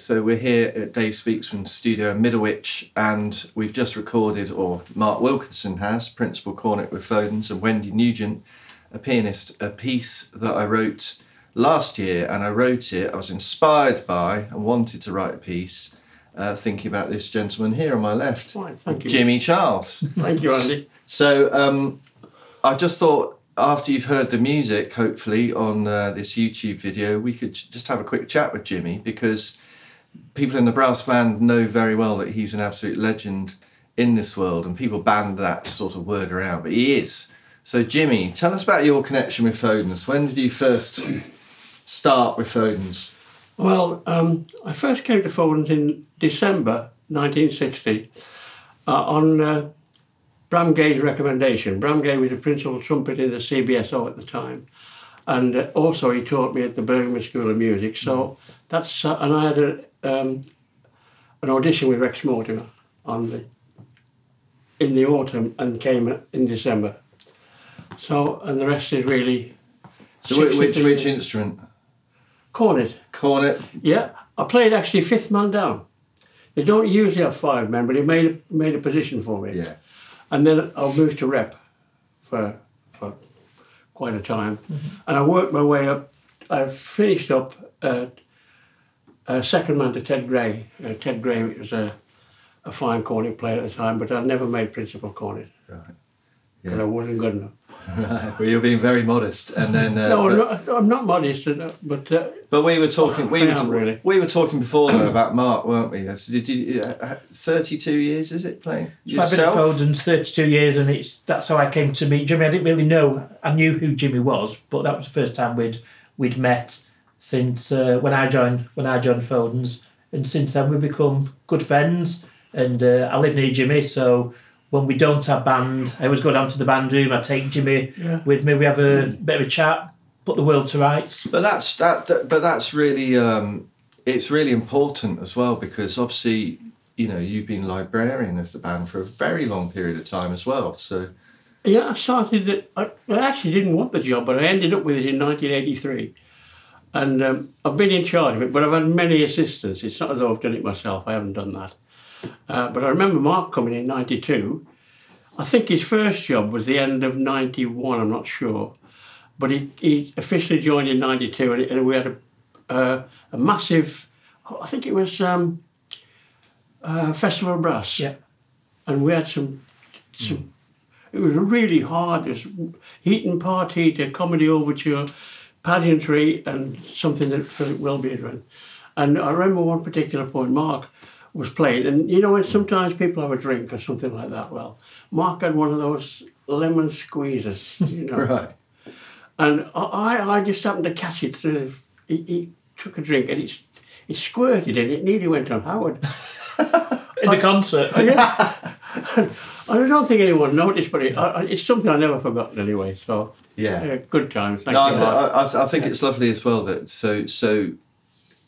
So we're here at Dave Speakman's studio in Middlewich, and we've just recorded, or Mark Wilkinson has, principal cornet with Foden's, and Wendy Nugent, a pianist, a piece that I wrote last year. And I wrote it, I was inspired by and wanted to write a piece thinking about this gentleman here on my left. Right, thank you. Jimmie Charles. Thank you, Andy. So I just thought, after you've heard the music, hopefully, on this YouTube video, we could just have a quick chat with Jimmie, because people in the brass band know very well that he's an absolute legend in this world, and people band that sort of word around, but he is. So Jimmie, tell us about your connection with Foden's. When did you first start with Foden's? Well, I first came to Foden's in December 1960 on Bram Gay's recommendation. Bram Gay was a principal trumpet in the CBSO at the time, and also he taught me at the Birmingham School of Music. So that's and I had an audition with Rex Mortimer in the autumn, and came in December. So, and the rest is really. So which instrument? Cornet. Cornet. Yeah, I played actually fifth man down. They don't usually have five men, but he made a position for me. Yeah. And then I moved to rep for quite a time. And I worked my way up. I finished up second man to Ted Gray. Ted Gray was a fine cornet player at the time, but I never made principal cornet. Right. Because Yeah. I wasn't good enough. Well, you're being very modest, and then No, I'm not modest, but we were talking. Really. We were talking before though, about Mark, weren't we? Did you 32 years? Is it playing yourself? I've been at Foden's 32 years, and that's how I came to meet Jimmie. I didn't really know. I knew who Jimmie was, but that was the first time we'd met since when I joined Foden's, and since then we've become good friends. And I live near Jimmie, so when we don't have band, I always go down to the band room. I take Jimmie with me. We have a bit of a chat, put the world to rights. But that's really it's really important as well, because obviously, you know, you've been librarian of the band for a very long period of time as well. So yeah, I started it. I actually didn't want the job, but I ended up with it in 1983, and I've been in charge of it. But I've had many assistants. It's not as though I've done it myself. I haven't done that. But I remember Mark coming in 92. I think his first job was the end of 91, I'm not sure. But he officially joined in 92, and we had a massive, I think it was Festival of Brass. Yeah. And we had some it was really hard. It was Heaton Party, a comedy overture, pageantry, and something that Philip Welby had run. And I remember one particular point, Mark was playing, and you know, when sometimes people have a drink or something like that, well, Mark had one of those lemon squeezers, you know. right. And I just happened to catch it through. He took a drink, and it squirted, and it nearly went on Howard. In the concert. Yeah. And I don't think anyone noticed, but it's something I've never forgotten anyway. So Yeah. Good times. Thank No, you, Mark. I think it's lovely as well that so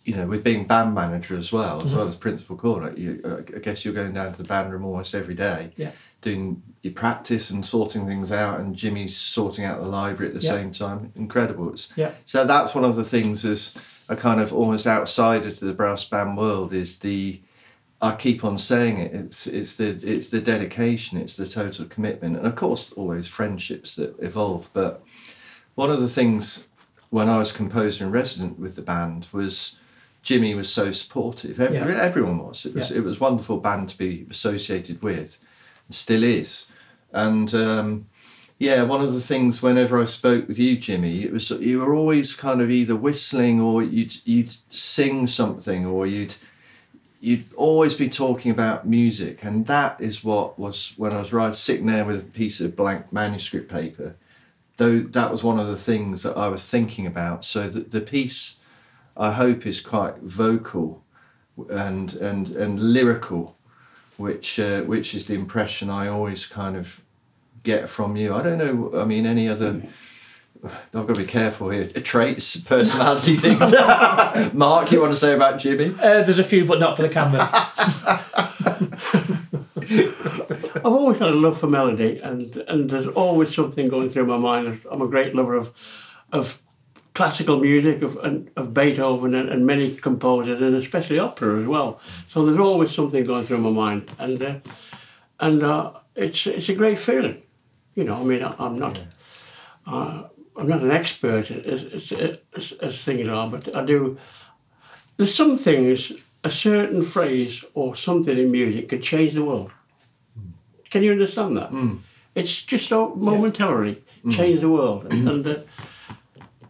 you know, with being band manager as well as principal cornet, I guess you're going down to the band room almost every day, doing your practice and sorting things out, and Jimmie's sorting out the library at the same time. Incredible. So that's one of the things as a kind of almost outsider to the brass band world is I keep on saying it. It's the dedication. It's the total commitment, and of course all those friendships that evolve. But one of the things when I was composer in resident with the band was Jimmie was so supportive. Everyone was. It was a wonderful band to be associated with, and still is. And one of the things whenever I spoke with you, Jimmie, it was you were always kind of either whistling or you'd sing something, or you'd always be talking about music, and that is what was when I was sitting there with a piece of blank manuscript paper. Though that was one of the things that I was thinking about. So the piece, I hope, is quite vocal and lyrical, which is the impression I always kind of get from you. I don't know. I mean, any other. I've got to be careful here. Traits, personality things. Mark, you want to say about Jimmie? There's a few, but not for the camera. I've always had a love for melody, and there's always something going through my mind. I'm a great lover of classical music of Beethoven and many composers, and especially opera as well. So there's always something going through my mind, and it's a great feeling. You know, I mean, I'm not an expert as things are, but I do. There's some things, a certain phrase or something in music can change the world. Can you understand that? It's just so momentarily change the world, and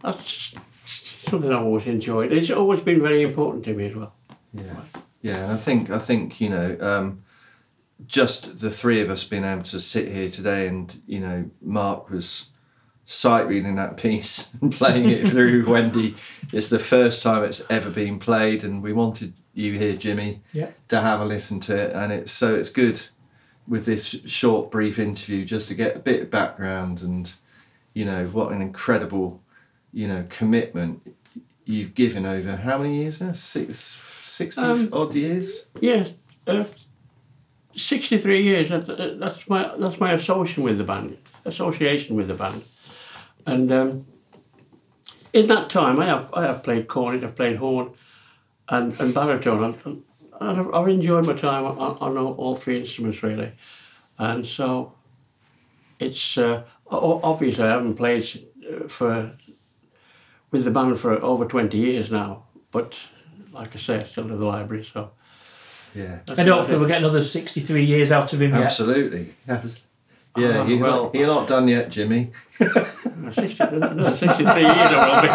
that's something I've always enjoyed. It's always been very important to me as well. Yeah, and I think you know, just the three of us being able to sit here today, and you know, Mark was sight reading that piece and playing it through Wendy. It's the first time it's ever been played, and we wanted you here, Jimmie, to have a listen to it, and it's good with this short, brief interview just to get a bit of background, and you know what an incredible, you know, commitment you've given over how many years now? 60 odd years. Yeah, 63 years. That's my association with the band. And in that time, I have played cornet, I've played horn, and baritone, and I've enjoyed my time on all three instruments really. And so it's obviously I haven't played with the band for over 20 years now, but like I say, I still do the library, so. Yeah. And hopefully we'll get another 63 years out of him yet. Absolutely. Yeah, you're not done yet, Jimmie. 63 years I will be.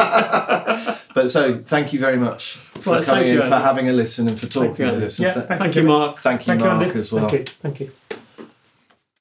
But so, thank you very much for coming in, for having a listen, and for talking with us. Thank you, Mark. Thank you, Mark, as well. Thank you.